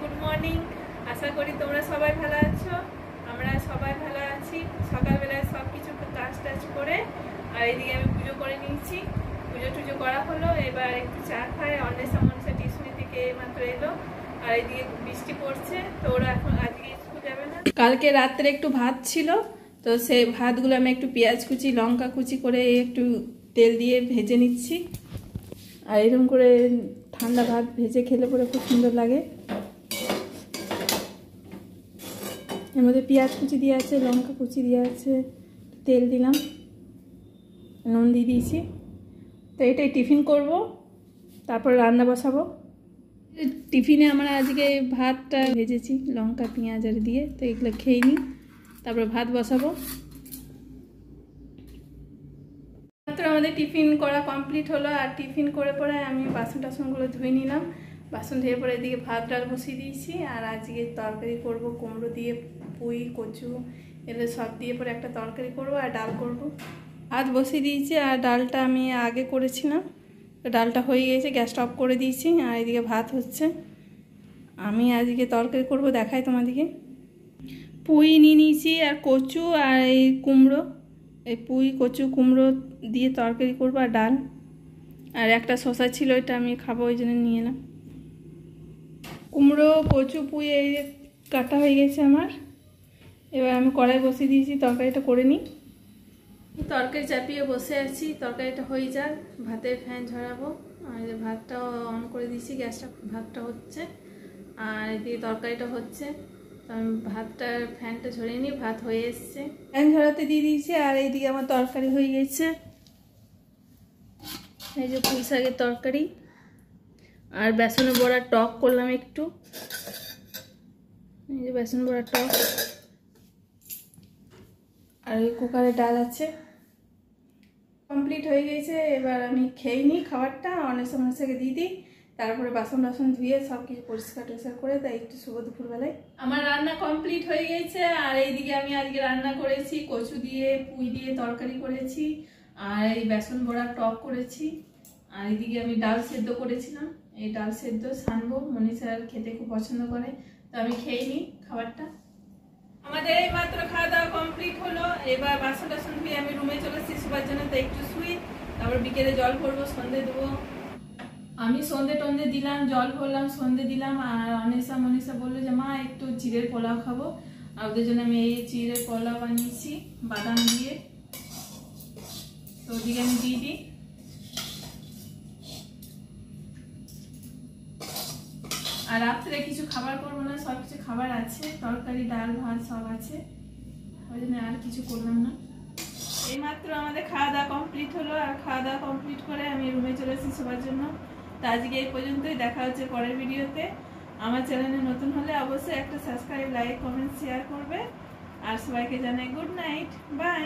Good morning. আশা করি তোমরা সবাই ভালো আছো। আমরা সবাই ভালো আছি। সকালবেলায় সব কিছু কাজ টাজ করে আর এদিকে আমি পুজো করে নিয়েছি। পুজো টুজো করা হলো, এবার একটু চা খাই। অন্বেষা মনসা টিউশনি থেকে মাত্র এলো আর এদিকে বৃষ্টি পড়ছে, তো ওরা এখন আজকে স্কুল যাবে না। কালকে রাত্রে একটু ভাত ছিল, তো সেই ভাতগুলো আমি একটু পেঁয়াজ কুচি লঙ্কা কুচি করে একটু তেল দিয়ে ভেজে নিচ্ছি। আর এরকম করে ঠান্ডা ভাত ভেজে খেলে পরে খুব সুন্দর লাগে। এর মধ্যে পেঁয়াজ কুচি দিয়ে আছে, লঙ্কা কুচি দিয়ে আছে, তেল দিলাম, নুন দিয়ে দিয়েছি। তো এটাই টিফিন করব, তারপর রান্না বসাবো। টিফিনে আমরা আজকে ভাতটা ভেজেছি লঙ্কা পেঁয়াজ আর দিয়ে, তো এগুলো খেয়ে নিই, তারপর ভাত বসাবো। মাত্র আমাদের টিফিন করা কমপ্লিট হলো, আর টিফিন করে পরে আমি বাসন টাসনগুলো ধুয়ে নিলাম। বাসন ধুয়ে পরে এদিকে ভাত ডাল বসিয়ে দিয়েছি। আর আজকে তরকারি করব, কুমড়ো দিয়ে পুঁই কচু এগুলো সব দিয়ে পরে একটা তরকারি করব আর ডাল করব। ভাত বসিয়ে দিয়েছি আর ডালটা আমি আগে করেছিলাম, তো ডালটা হয়ে গেছে, গ্যাসটা অফ করে দিয়েছি। আর এদিকে ভাত হচ্ছে। আমি আজকে তরকারি করব, দেখাই তোমাদেরকে। পুঁই নিয়ে নিয়েছি আর কচু আর এই কুমড়ো, এই পুঁই কচু কুমড়ো দিয়ে তরকারি করবো আর ডাল। আর একটা শসা ছিল, এটা আমি খাবো ওই জন্য নিয়ে এলাম। কুমড়ো কচু পুঁই এই কাটা হয়ে গেছে আমার। এবার আমি কড়াই বসিয়ে দিয়েছি, তরকারিটা করে নিই। তরকারি চাপিয়ে বসে আছি, তরকারিটা হয়ে যাক, ভাতের ফ্যান ঝরাবো। আর ভাতটাও অন করে দিয়েছি, গ্যাসটা ভাতটা হচ্ছে আর এদিকে তরকারিটা হচ্ছে। তো আমি ভাতটার ফ্যানটা ঝরিয়ে নিই, ভাত হয়ে এসছে, ফ্যান ঝরাতে দিয়ে দিয়েছি। আর এইদিকে আমার তরকারি হয়ে গেছে, এই যে পুঁই শাকের তরকারি আর বেসনের বড়া টক করলাম একটু, এই যে বেসন বড়া টক। আর ওই কুকারে ডাল আছে। কমপ্লিট হয়ে গেছে, এবার আমি খেয়ে নিই খাবারটা, অনেক সমস্যাকে দিয়ে দিই, তারপরে বাসন টাসন ধুয়ে সব কিছু পরিষ্কার টরিষ্কার করে তাই একটু শুভ দুপুরবেলায়। আমার রান্না কমপ্লিট হয়ে গেছে। আর এইদিকে আমি আজকে রান্না করেছি কচু দিয়ে পুঁই দিয়ে তরকারি করেছি, আর এই বেসন বড়া টক করেছি। আর এইদিকে আমি ডাল সেদ্ধ করেছিলাম, এই ডাল সেদ্ধ ছানবো, মনীষার খেতে খুব পছন্দ করে, তো আমি খেয়ে নিই খাবারটা। আমাদের এই মাত্র খাওয়া দাওয়া কমপ্লিট হলো। এবার বাসন টাসন ধুয়ে আমি রুমে চলে এসেছি শোবার জন্য, তো একটু শুই, তারপর বিকেলে জল ভরবো, সন্ধে দেবো। আমি সন্ধে টন্ধে দিলাম, জল ভরলাম, সন্ধে দিলাম। আর অনেশা মনীষা বললো যে মা একটু চিড়ের পোলাও খাবো, আর ওদের জন্য আমি এই চিড়ের পোলাও বানিয়েছি বাদাম দিয়ে, তো ওদিকে আমি দিয়ে দিই। আর রাত্রে কিছু খাবার করবো না, সব কিছু খাবার আছে, তরকারি ডাল ভাত সব আছে, ওই জন্য আর কিছু করলাম না। এইমাত্র আমাদের খাওয়া দাওয়া কমপ্লিট হলো, আর খাওয়া দাওয়া কমপ্লিট করে আমি রুমে চলে এসেছি সবার জন্য। তো আজকে এই পর্যন্তই, দেখা হচ্ছে পরের ভিডিওতে। আমার চ্যানেলে নতুন হলে অবশ্যই একটা সাবস্ক্রাইব লাইক কমেন্ট শেয়ার করবে। আর সবাইকে জানাই গুড নাইট, বাই।